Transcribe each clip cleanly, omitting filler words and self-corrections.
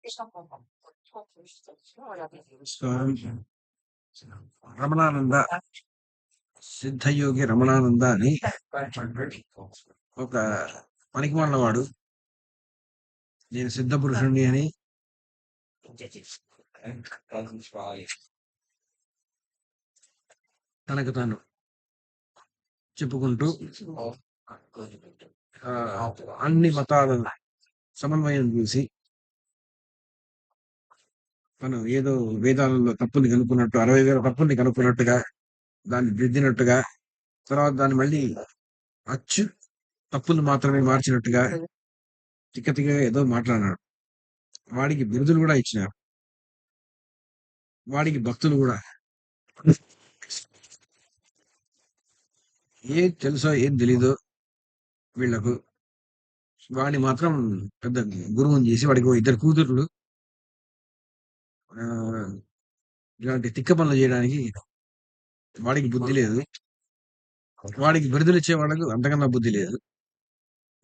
నమస్కారం. రమణానంద సిద్ధయోగి రమణానంద అని ఒక పనికిమాలినవాడు నేను సిద్ధ పురుషుణ్ణి అని తనకు తాను చెప్పుకుంటూ అన్ని మతాల సమన్వయం చూసి తను ఏదో వేదాలలో తప్పుని కనుక్కున్నట్టు 60,000 తప్పుల్ని కనుక్కున్నట్టుగా దాన్ని దిద్దినట్టుగా తర్వాత దాన్ని మళ్ళీ అచ్చు తప్పులు మాత్రమే మార్చినట్టుగా తిక్కతిగా ఏదో మాట్లాడినాడు. వాడికి బిరుదులు కూడా ఇచ్చినారు. వాడికి భక్తులు కూడా ఏం తెలుసో ఏం తెలీదో వీళ్లకు వాడిని మాత్రం పెద్ద గురువుని చేసి వాడికి ఇద్దరు కూతుర్లు ఇలాంటి తిక్క పనులు చేయడానికి వాడికి బుద్ధి లేదు. వాడికి బిరుదులు ఇచ్చే వాళ్ళకు అంతకన్నా బుద్ధి లేదు.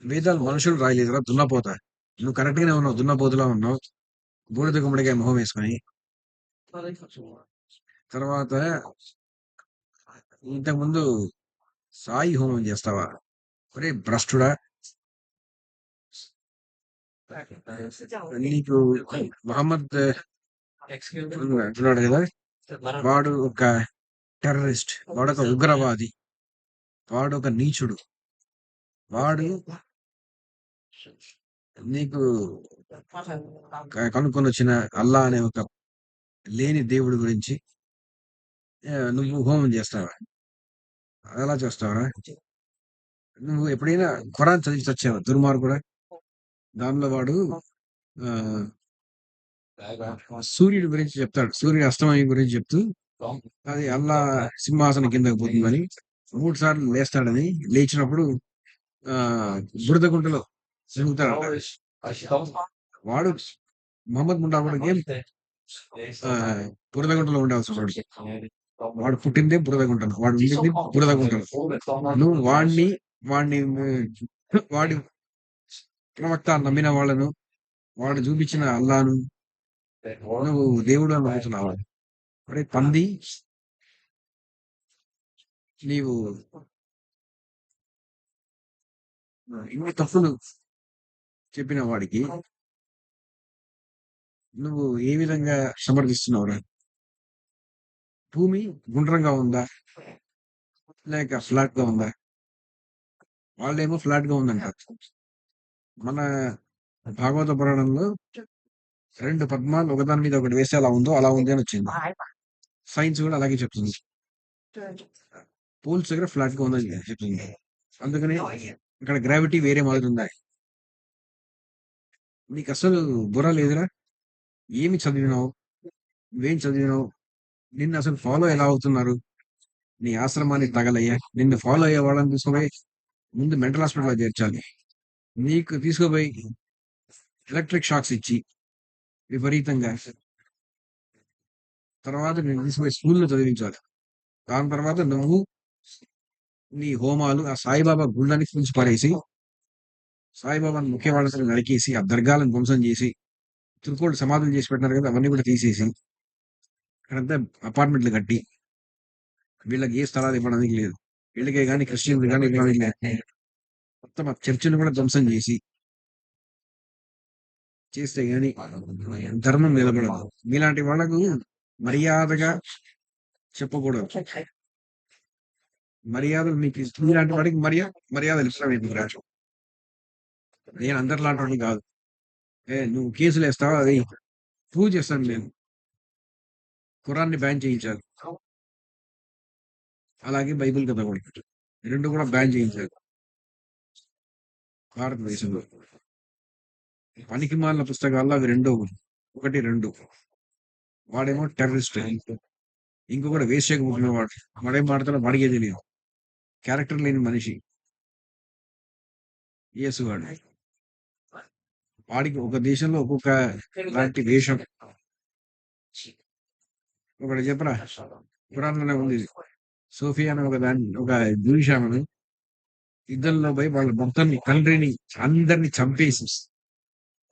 వేదాలు మనుషులు రాయలేదురా దున్నపోతా, నువ్వు కరెక్ట్ గానే ఉన్నావు, దున్నపోతులా ఉన్నావు, బూడిద గుమ్మడికాయ మొహం వేసుకొని. తర్వాత ఇంతకుముందు సాయి హోమం చేస్తావా? ఒరే భ్రష్టుడా, నీకు మహమ్మద్ అంటున్నాడు కదా, వాడు ఒక టెర్రరిస్ట్, వాడు ఒక ఉగ్రవాది, వాడు ఒక నీచుడు, వాడు నీకు కనుక్కొని వచ్చిన అల్లా అనే ఒక లేని దేవుడి గురించి నువ్వు హోమం చేస్తావా? ఎలా చేస్తావా? నువ్వు ఎప్పుడైనా ఖురాన్ చదివి చచ్చావా? దుర్మార్గుడా. దానిలో వాడు సూర్యుడి గురించి చెప్తాడు, సూర్యుడి అస్తమయం గురించి చెప్తూ అది అల్లా సింహాసనం కిందకు పోతుందని 3 సార్లు లేస్తాడని, లేచినప్పుడు బురద గుంటలో తిరుగుతాడు. వాడు మహమ్మద్ ముండా కూడా బురద గుంటలో ఉండాల్సి వాడు. వాడు పుట్టిందే బురద గుంటలు, వాడు ఉండింది బురద గుంటలు. నువ్వు వాడి ప్రవక్త నమ్మిన వాళ్ళను, వాడు చూపించిన అల్లాను నువ్వు దేవుడు అని నమ్ముతున్నావు. అరే పంది, నీవు ఇన్ని తప్పులు చెప్పిన వాడికి నువ్వు ఏ విధంగా సమర్థిస్తున్నావురా? భూమి గుండ్రంగా ఉందా లేక ఫ్లాట్ గా ఉందా? వాళ్ళేమో ఫ్లాట్ గా ఉందంటారు. మన భాగవత పురాణంలో 2 పద్మాలు ఒకదాని మీద ఒకటి వేస్తే అలా ఉందో అలా ఉంది అని వచ్చింది. సైన్స్ కూడా అలాగే చెప్తుంది. పోల్స్ దగ్గర ఫ్లాట్ గా ఉందని చెప్తుంది. అందుకని ఇక్కడ గ్రావిటీ వేరే మాదిరి ఉందా? నీకు అసలు బుర్ర లేదురా? ఏమి చదివినావు? నువ్వేం చదివినావు? నిన్ను అసలు ఫాలో ఎలా అవుతున్నారు? నీ ఆశ్రమానికి తగలయ్యా. నిన్ను ఫాలో అయ్యే వాళ్ళని తీసుకుపోయి ముందు మెంటల్ హాస్పిటల్లో చేర్చాలి. నీకు తీసుకుపోయి ఎలక్ట్రిక్ షాక్స్ ఇచ్చి విపరీతంగా, తర్వాత నేను తీసుకుపోయి స్కూల్లో చదివించాలి. దాని తర్వాత నువ్వు నీ హోమాలు ఆ సాయిబాబా గుళ్ళని కూల్చి పారేసి, సాయిబాబాని ముఖ్య వాళ్ళని నరికేసి, ఆ దర్గాలను ధ్వంసం చేసి, తురుకోళ్ళు సమాధులు చేసి పెట్టినారు కదా, అవన్నీ కూడా తీసేసి అక్కడంతా అపార్ట్మెంట్లు కట్టి వీళ్ళకి ఏ స్థలాలు ఇవ్వడానికి లేదు. వీళ్ళకే కానీ క్రిస్టియన్లు కానీ ఇవ్వడానికి లేదు. మొత్తం ఆ చర్చిలు కూడా ధ్వంసం చేస్తే గాని ధర్మం నిలబడదు. మీలాంటి వాళ్ళకు మర్యాదగా చెప్పకూడదు. మర్యాదలు మీకు మీలాంటి వాడికి మర్యాదలు ఇష్టం రాజు. నేను అందరిలాంటి వాడిని కాదు. నువ్వు కేసులు వేస్తావా? అది ప్రూవ్ చేస్తాను. నేను ఖురాన్ని బ్యాన్ చేయించాలి, అలాగే బైబిల్ కథ కూడా, 2 కూడా బ్యాన్ చేయించాలి భారతదేశంలో. పనికిమాలిన పుస్తకాల్లో అవి 2, 1, 2. వాడేమో టెర్రరిస్ట్, ఇంకొకటి వేశ్యకు పుట్టిన వాడు. వాడేం మాడతాడో వాడికే తెలియదు. క్యారెక్టర్ లేని మనిషి యేసుగాడు. వాడికి ఒక దేశంలో ఒక్కొక్క లాంటి వేషం. ఒకటి చెప్పరా, పురాణంలో ఉంది. సోఫియా అని ఒక జూయిష్ ఆమెను యుద్ధంలో పోయి వాళ్ళ భక్తుల్ని, తండ్రిని, అందరిని చంపేసి,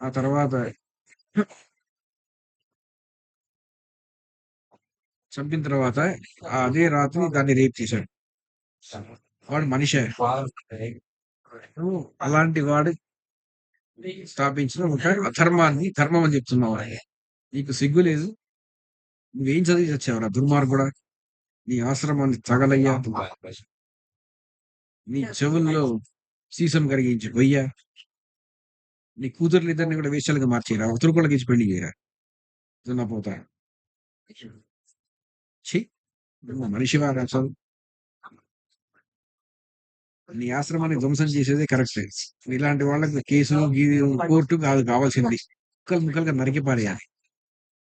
ఆ తర్వాత చంపిన తర్వాత అదే రాత్రి దాన్ని రేప్ చేశాడు. వాడు మనిషే. అలాంటి వాడు స్థాపించిన ఒక అధర్మాన్ని ధర్మం అని చెప్తున్నావు. నీకు సిగ్గు లేదు? నువ్వేం చదివి చచ్చావురా దుర్మార్గుడా? నీ ఆశ్రమాన్ని తగలయ్యా. నీ చెవుల్లో సీసం కరిగించి గొయ్య. నీ కూతుర్లు ఇద్దరిని కూడా వేశ్యలుగా మార్చేయరా, ఉతురుకోళ్ళకి ఇచ్చి పెళ్లి చేయరా. దున్నపోతా. ఛీ, నువ్వు మనిషివా అసలు? నీ ఆశ్రమాన్ని ధ్వంసం చేసేదే కరెక్ట్. ఇలాంటి వాళ్ళకి కేసులు కోర్టు కాదు కావాల్సింది. ముక్కలు ముక్కలుగా నరికి పారేయాలి.